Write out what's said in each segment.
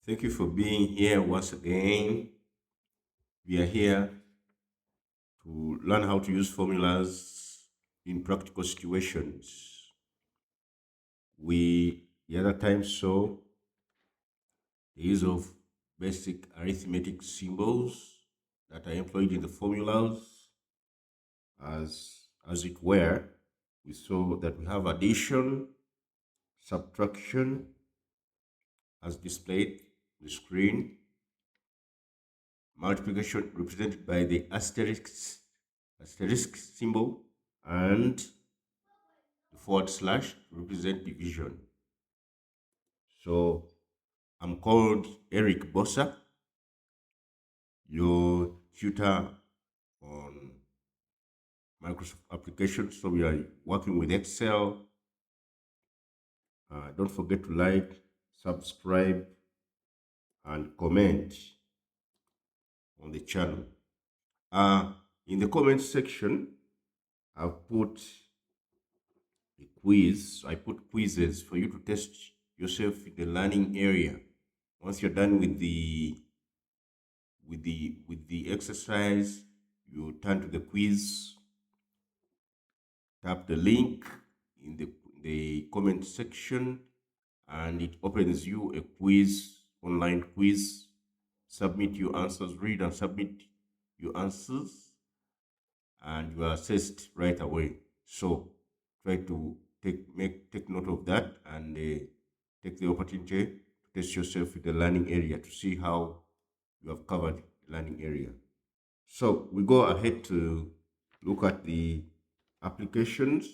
Thank you for being here once again. We are here to learn how to use formulas in practical situations. We the other time saw the use of basic arithmetic symbols that are employed in the formulas as it were. We saw that we have addition, subtraction as displayed on the screen, multiplication represented by the asterisk symbol, and the forward slash to represent division. So I'm called Eric Bossa, your tutor on Microsoft applications. So we are working with Excel. Don't forget to like, subscribe, and comment on the channel. In the comment section, I've put a quiz. I put quizzes for you to test yourself in the learning area. Once you're done with the exercise, you turn to the quiz, tap the link in the comment section, and it opens you a quiz, online quiz. Submit your answers, read and submit your answers, and you are assessed right away. So try to take note of that and take the opportunity to test yourself in the learning area to see how you have covered the learning area. So we go ahead to look at the applications.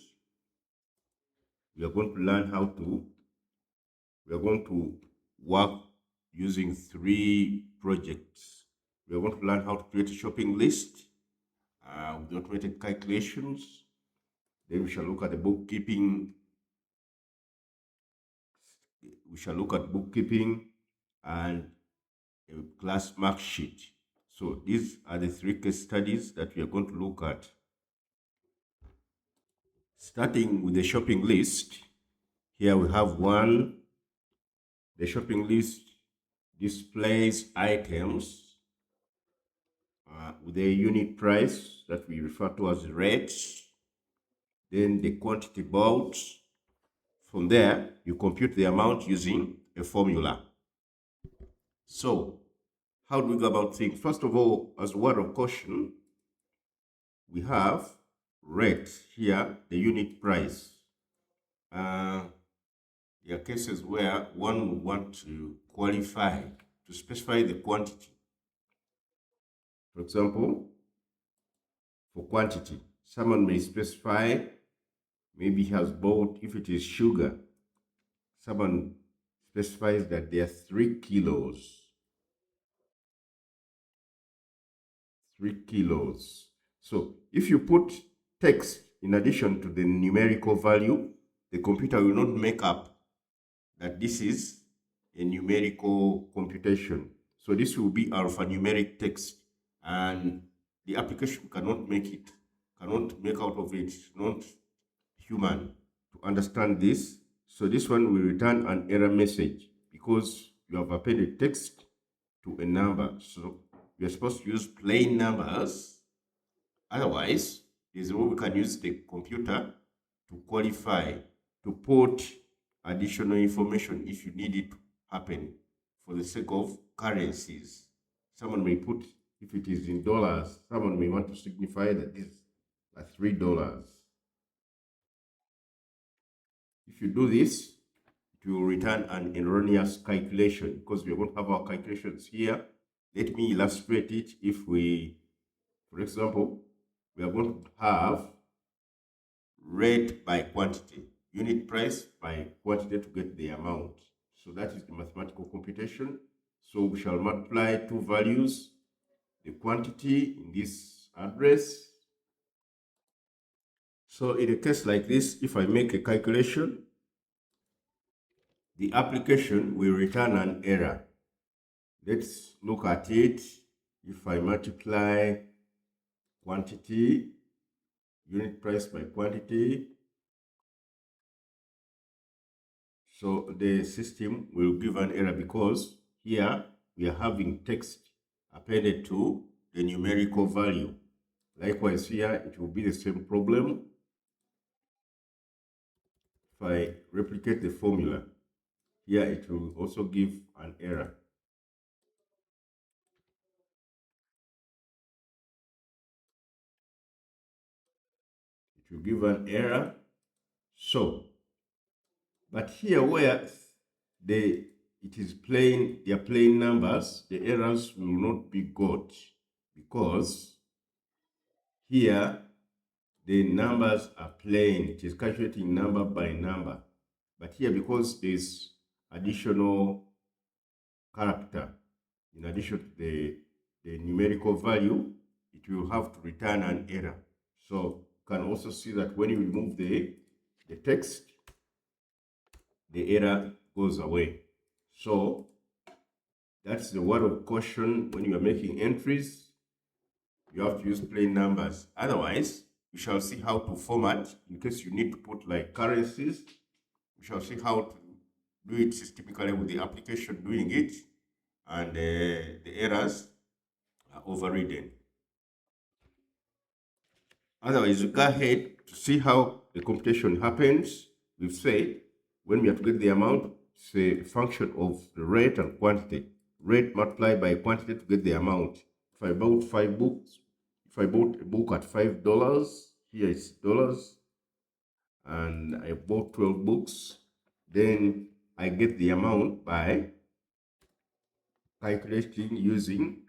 We are going to learn how to, we are going to work using three projects. We are going to learn how to create a shopping list with automated calculations. Then we shall look at the bookkeeping. We shall look at bookkeeping and a class mark sheet. So these are the three case studies that we are going to look at. Starting with the shopping list, here we have one. The shopping list displays items with a unit price that we refer to as rates, then the quantity bought. From there, you compute the amount using a formula. So, how do we go about things? First of all, as a word of caution, we have rate here, the unit price. There are cases where one would want to qualify, to specify the quantity. For example, for quantity, someone may specify, maybe he has bought, if it is sugar, someone specifies that there are 3 kilos. 3 kilos. So if you put text in addition to the numerical value, the computer will not make up that this is a numerical computation. So this will be alphanumeric text, and the application cannot make out of it, not human to understand this. So this one will return an error message because you have appended text to a number. So we are supposed to use plain numbers. Otherwise, there's a way we can use the computer to qualify, to put additional information if you need it to happen for the sake of currencies. Someone may put, if it is in dollars, someone may want to signify that this is $3. If you do this, it will return an erroneous calculation because we are going to have our calculations here. Let me illustrate it. If we, for example, we are going to have rate by quantity, unit price by quantity to get the amount. So that is the mathematical computation. So we shall multiply two values, the quantity in this address. So in a case like this, if I make a calculation, the application will return an error. Let's look at it. If I multiply quantity, unit price by quantity, so the system will give an error because here we are having text appended to the numerical value. Likewise here, it will be the same problem. If I replicate the formula, here it will also give an error. It will give an error. So, but here where it is plain, they are plain numbers, the errors will not be got, because here the numbers are plain. It is calculating number by number. But here, because there's additional character in addition to the numerical value, it will have to return an error. So you can also see that when you remove the text, the error goes away. So that's the word of caution when you are making entries. You have to use plain numbers. Otherwise, we shall see how to format in case you need to put like currencies. We shall see how to do it systemically with the application doing it, and the errors are overridden. Otherwise, we go ahead to see how the computation happens. We've said when we have to get the amount, it's a function of the rate and quantity. Rate multiplied by quantity to get the amount. If I bought 5 books, if I bought a book at $5, here it's dollars, and I bought 12 books, then I get the amount by calculating using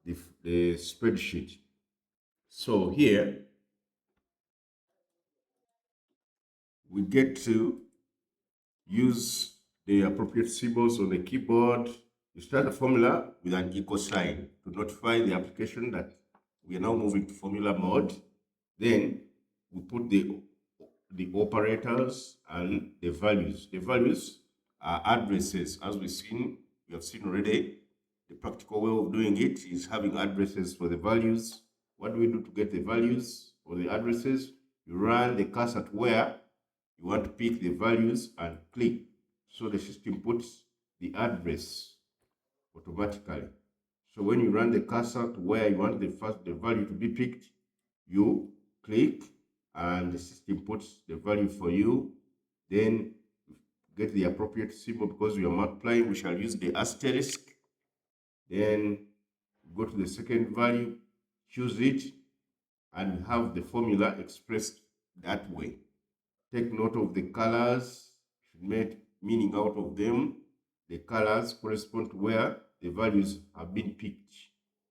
the spreadsheet. So here we get to use the appropriate symbols on the keyboard. You start the formula with an equal sign to notify the application that we are now moving to formula mode. Then we put the operators and the values. The values are addresses, as we have seen already. The practical way of doing it is having addresses for the values. What do we do to get the values or the addresses? You run the cursor to where you want to pick the values and click. So the system puts the address automatically. So when you run the cursor to where you want the value to be picked, you click and the system puts the value for you. Then get the appropriate symbol. Because we are multiplying, we shall use the asterisk. Then go to the second value, choose it, and have the formula expressed that way. Take note of the colors, should make meaning out of them. The colors correspond to where the values have been picked.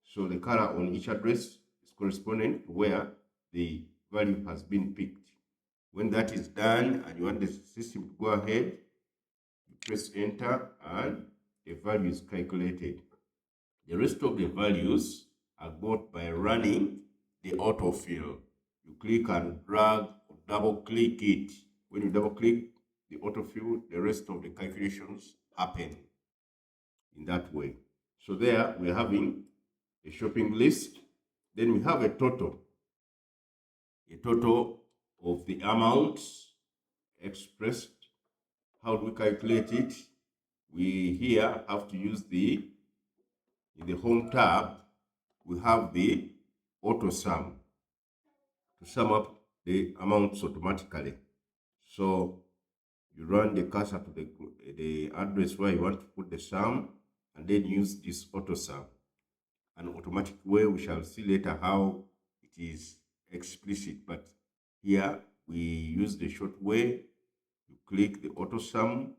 So the color on each address is corresponding to where the value has been picked. When that is done and you want the system to go ahead, you press enter and the value is calculated. The rest of the values are got by running the autofill. You click and drag or double click it. When you double click the autofill, the rest of the calculations happen in that way. So there we're having a shopping list. Then we have a total of the amounts expressed. How do we calculate it? We here have to use in the home tab, we have the auto sum to sum up the amounts automatically. So you run the cursor to the address where you want to put the sum, and then use this auto sum. An automatic way, we shall see later how it is explicit, but here we use the short way. You click the auto sum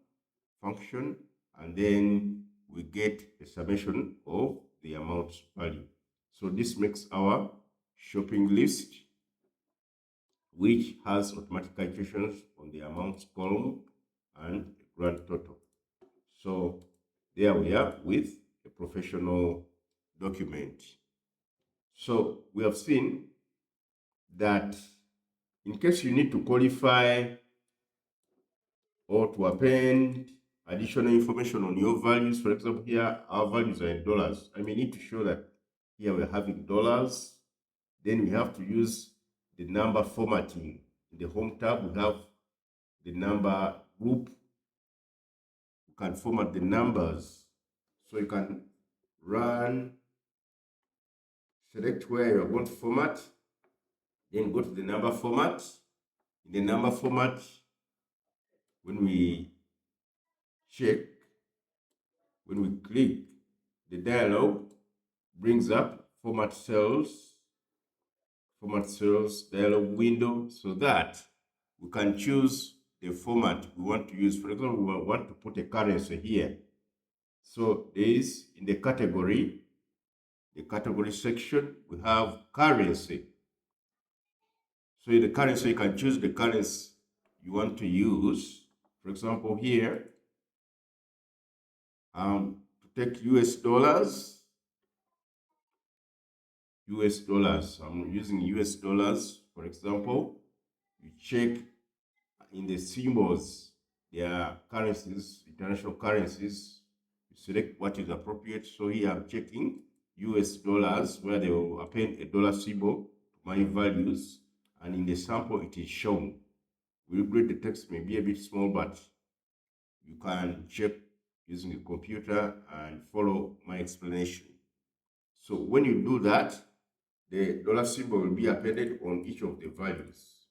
function, and then we get a summation of the amounts value. So this makes our shopping list, which has automatic calculations on the amounts column and grand total. So there we are with a professional document. So we have seen that in case you need to qualify or to append additional information on your values, for example, here our values are in dollars. I may need to show that here we're having dollars. Then we have to use the number formatting. In the home tab, we have the number group. You can format the numbers So you can run, select where you are going to format, then go to the number format. In the number format, when we check, when we click, the dialog brings up format cells dialog window, so that we can choose the format we want to use. For example, we want to put a currency here. So there is, in the category section, we have currency. So in the currency, you can choose the currency you want to use. For example, here, to take US dollars, I'm using US dollars, for example. You check in the symbols, there are currencies, international currencies. You select what is appropriate. So here I'm checking US dollars, where they will append a dollar symbol to my values, and in the sample it is shown. We regret the text may be a bit small, but you can check using a computer and follow my explanation. So when you do that, the dollar symbol will be appended on each of the values.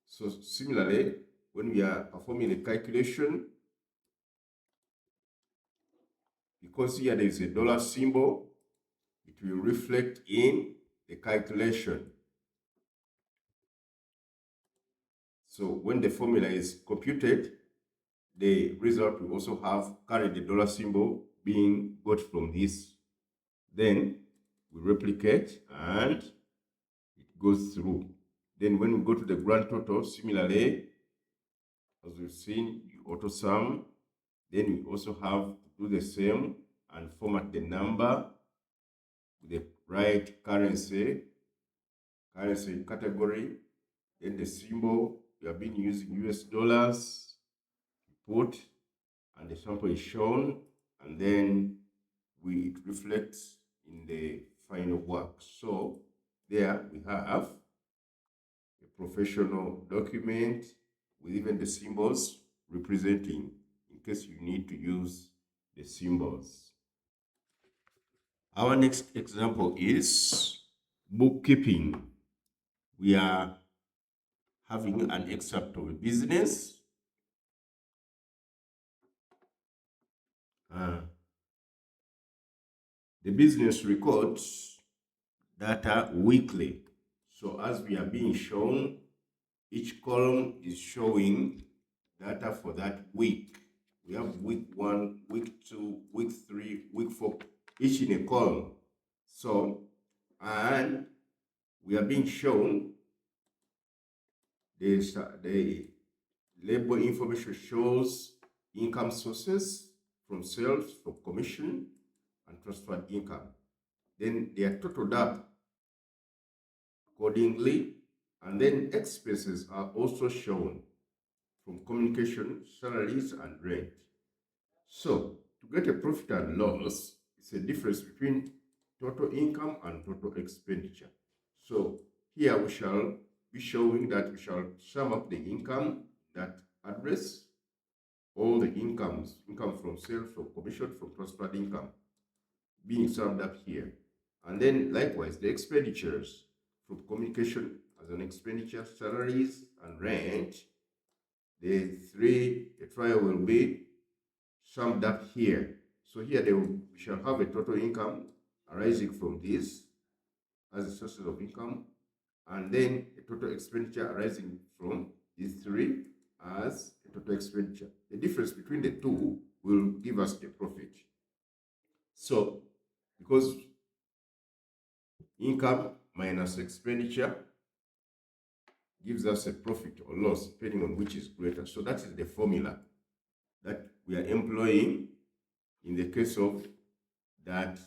So similarly, when we are performing a calculation, because here there is a dollar symbol, it will reflect in the calculation. So when the formula is computed, the result will also carry the dollar symbol being got from this. Then we replicate and it goes through. Then when we go to the grand total, similarly, as we've seen, you auto sum. Then we also have to do the same and format the number with the right currency category. Then the symbol, we have been using US dollars, put, and the sample is shown, and then it reflects in the final work. So there we have a professional document with even the symbols representing, in case you need to use the symbols. Our next example is bookkeeping. We are having an excerpt of a business. The business records data weekly. So as we are being shown, each column is showing data for that week. We have week 1, week 2, week 3, week 4, each in a column. So, and we are being shown the label information shows income sources from sales, from commission, and transferred income. Then they are totaled up accordingly, and then expenses are also shown from communication, salaries, and rent. So to get a profit and loss, it's a difference between total income and total expenditure. So here we shall be showing that we shall sum up the income, that address, all the income from sales, from commission, from transferred income being summed up here. And then likewise, the expenditures from communication as an expenditure, salaries, and rent, the trial will be summed up here. So here we shall have a total income arising from this as a source of income, and then a total expenditure arising from these three as a total expenditure. The difference between the two will give us the profit. So, because income minus expenditure gives us a profit or loss, depending on which is greater. So that is the formula that we are employing in the case of that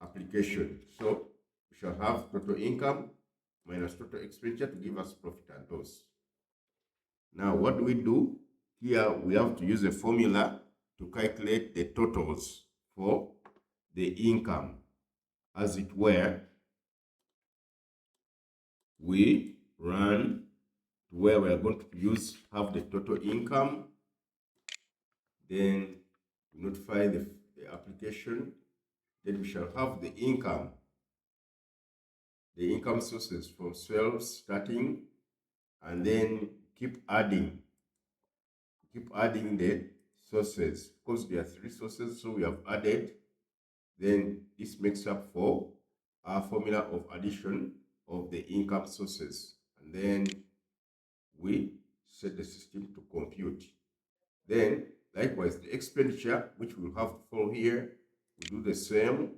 application. So we shall have total income minus total expenditure to give us profit and loss. Now, what do we do? Here we have to use a formula to calculate the totals for the income. As it were, we run to where we are going to have the total income. Then we notify the the application. Then we shall have the income sources from 12 starting, and then keep adding the sources. Because there are 3 sources, so we have added. Then this makes up for our formula of addition of the income sources. And then we set the system to compute. Then, likewise, the expenditure, which we'll have to follow here, we do the same.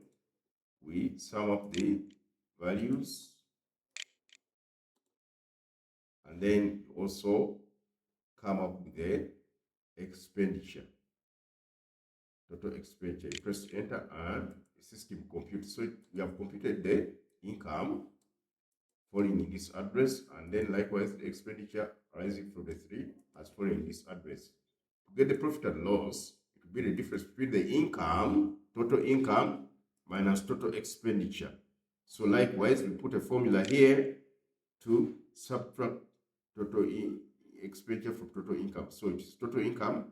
We sum up the values, and then also come up with the expenditure, total expenditure. You press enter and the system computes. So we have computed the income falling in this address, and then likewise the expenditure arising from the 3 as falling in this address. To get the profit and loss, it will be the difference between the income, total income, minus total expenditure. So likewise, we put a formula here to subtract total expenditure from total income. So it is total income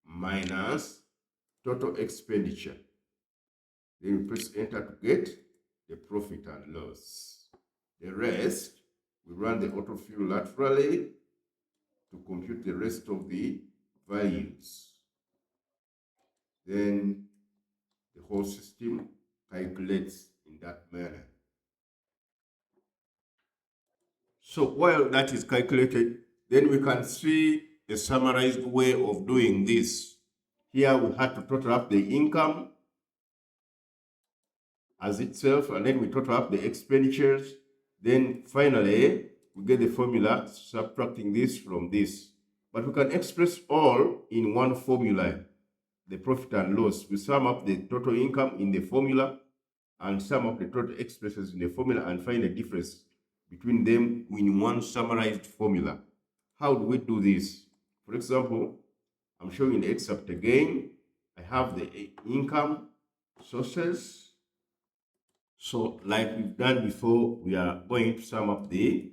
minus total expenditure. Then we press enter to get the profit and loss. The rest, we run the autofill laterally to compute the rest of the values. Then the whole system calculates in that manner. So while that is calculated, then we can see a summarized way of doing this. Here we had to total up the income as itself, and then we total up the expenditures. Then finally, we get the formula subtracting this from this. But we can express all in one formula, the profit and loss. We sum up the total income in the formula and sum up the total expenses in the formula and find the difference between them in one summarized formula. How do we do this? For example, I'm showing the excerpt again. I have the income sources. So like we've done before, we are going to sum up the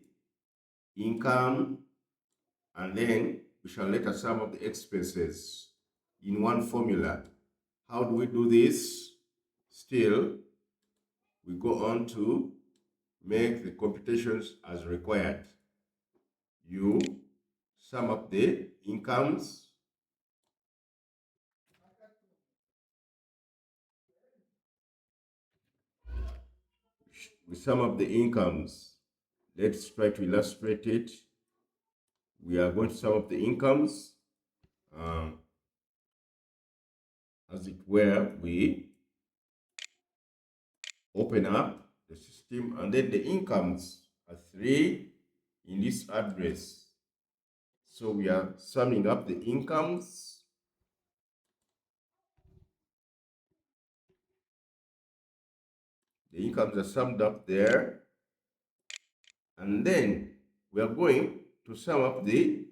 income, and then we shall later sum up the expenses in one formula. How do we do this? Still, we go on to make the computations as required. You sum up the incomes, we sum up the incomes. Let's try to illustrate it. We are going to sum up the incomes. As it were, we open up the system, and then the incomes are 3 in this address. So we are summing up the incomes. The incomes are summed up there. And then we are going to sum up the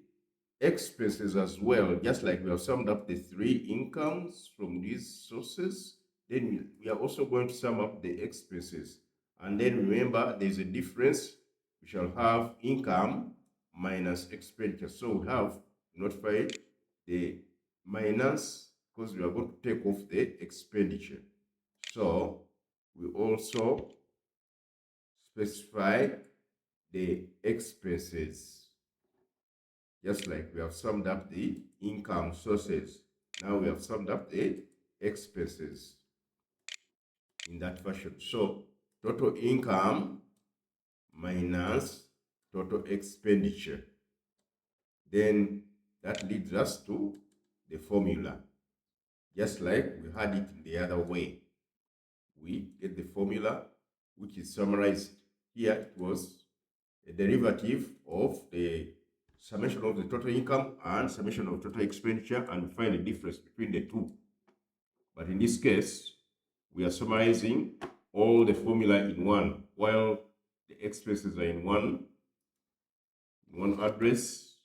expenses as well, just like we have summed up the 3 incomes from these sources. Then we are also going to sum up the expenses. And then remember, there's a difference. We shall have income minus expenditure. So we have notified the minus because we are going to take off the expenditure. So we also specify the expenses, just like we have summed up the income sources. Now we have summed up the expenses in that fashion. So total income minus total expenditure. Then that leads us to the formula, just like we had it the other way. We get the formula, which is summarized here. It was a derivative of the summation of the total income and summation of total expenditure, and we find the difference between the two. But in this case, we are summarizing all the formula in one, while the expenses are in one address.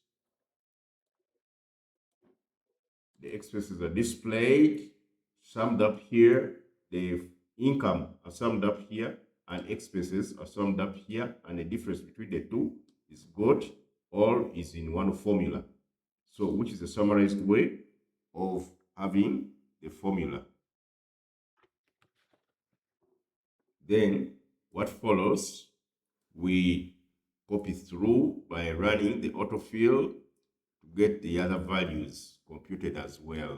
The expenses are displayed, summed up here. The income are summed up here, and expenses are summed up here, and the difference between the two is got or is in one formula. So which is a summarized way of having the formula. Then what follows, we copy through by running the autofill to get the other values computed as well.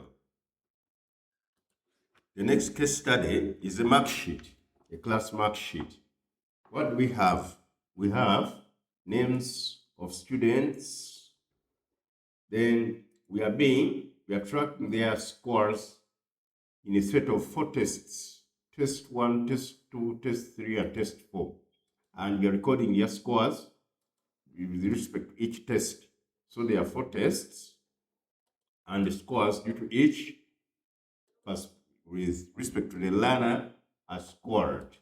The next case study is a mark sheet, a class mark sheet. What do we have? We have names of students. Then we are tracking their scores in a set of 4 tests. Test 1, Test 2, Test 3, and Test 4. And we are recording their scores with respect to each test. So there are 4 tests, and the scores due to each, with respect to the learner, are scored.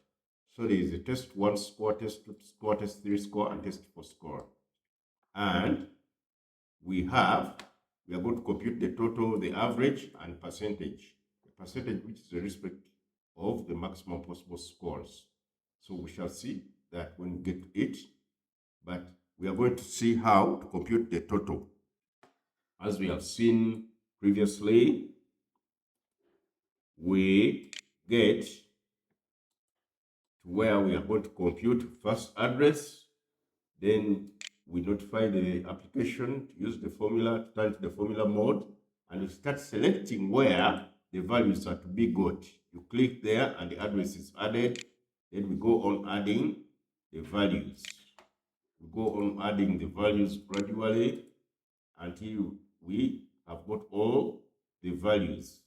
So there is a Test 1 score, Test 2 score, Test 3 score, and Test 4 score. And we are going to compute the total, the average, and percentage. The percentage which is the respect of the maximum possible scores. So we shall see that when we get to it, but we are going to see how to compute the total. As we have seen previously, we get to where we are going to compute first address, then we notify the application to use the formula, to turn to the formula mode, and you start selecting where the values are to be got. You click there and the address is added. Then we go on adding the values. We go on adding the values gradually until we have got all the values.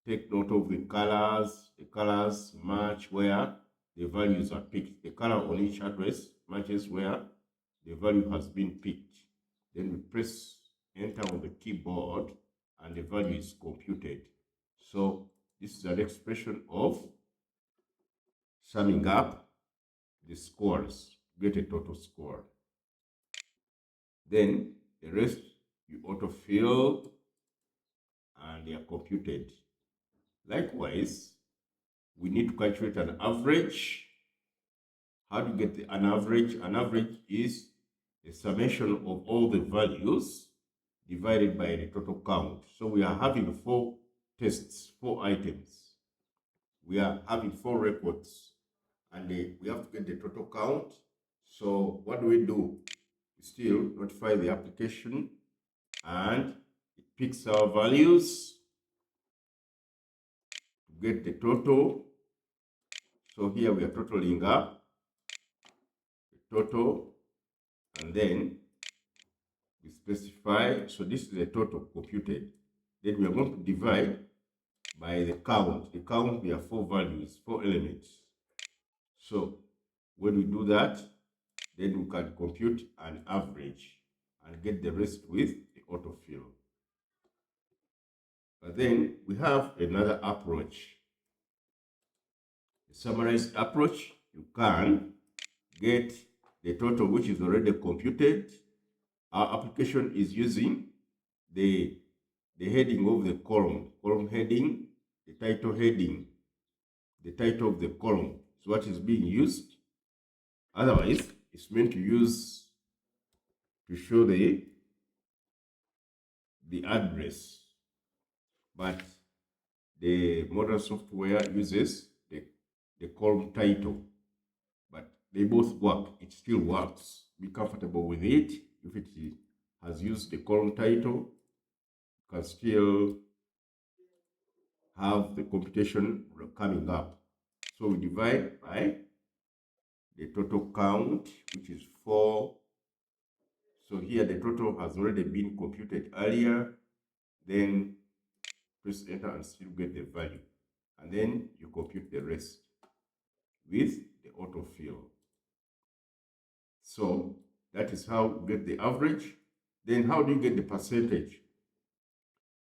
Take note of the colors. The colors match where the values are picked. The color on each address matches where the value has been picked. Then we press enter on the keyboard and the value is computed. So this is an expression of summing up the scores, get a total score. Then the rest you autofill and they are computed. Likewise, we need to calculate an average. How do you get an average? An average is the summation of all the values divided by the total count. So we are having 4 tests, 4 items. We are having 4 records, and we have to get the total count. So what do? We still notify the application, and it picks our values to get the total. So here we are totaling up the total, and then we specify, so this is the total computed. Then we are going to divide by the count. The count, there are 4 values, 4 elements. So when we do that, then we can compute an average and get the rest with the autofill. But then we have another approach. The summarized approach, you can get the total which is already computed. Our application is using the heading of the column heading, the title heading, the title of the column is what is being used. Otherwise, it's meant to show the address, but the modern software uses the column title. But they both work. It still works. Be comfortable with it. If it has used the column title, you can still have the computation coming up. So we divide by the total count, which is 4. So here the total has already been computed earlier. Then press enter and still get the value. And then you compute the rest with the autofill. So that is how you get the average. Then how do you get the percentage?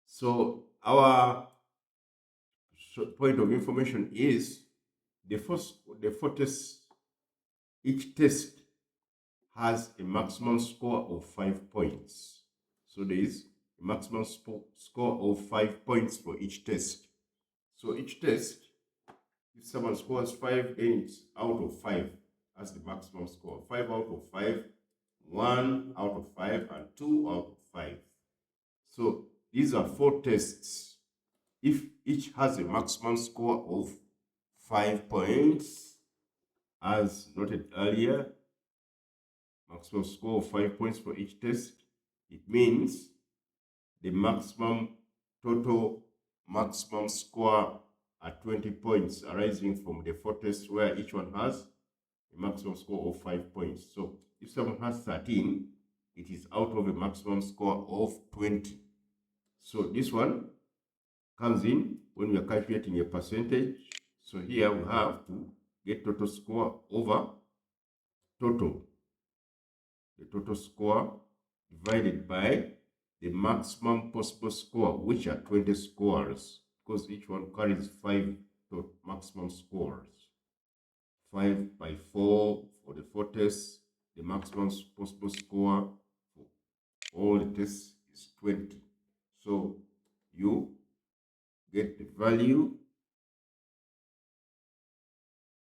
So our point of information is the 4 tests. Each test has a maximum score of 5 points. So there is a maximum score of 5 points for each test. So each test, if someone scores 5, then it's out of 5 as the maximum score. 5 out of 5, 1 out of 5, and 2 out of 5. So these are 4 tests. If each has a maximum score of 5 points, As noted earlier, maximum score of 5 points for each test. It means the total maximum score at 20 points arising from the 4 tests where each one has a maximum score of 5 points. So if someone has 13, it is out of a maximum score of 20. So this one comes in when we are calculating a percentage. So here we have to get total score over total. The total score divided by the maximum possible score, which are 20 scores, because each one carries 5 maximum scores. 5 by 4 for the 4 tests. The maximum possible score for all the tests is 20. So you get the value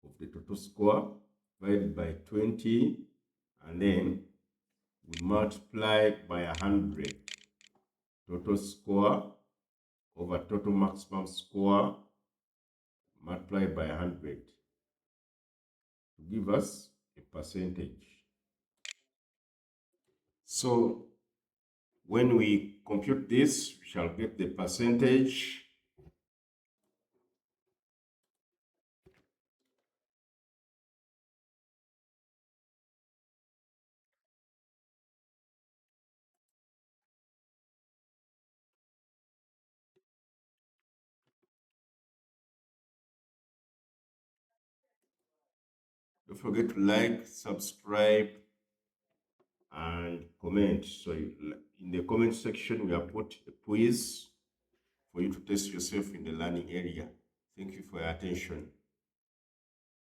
of the total score divided by 20, and then we multiply by 100. Total score over total maximum score multiplied by 100 to give us a percentage. So when we compute this, we shall get the percentage Don't forget to like, subscribe, and comment. So in the comment section, we have put a quiz for you to test yourself in the learning area. Thank you for your attention.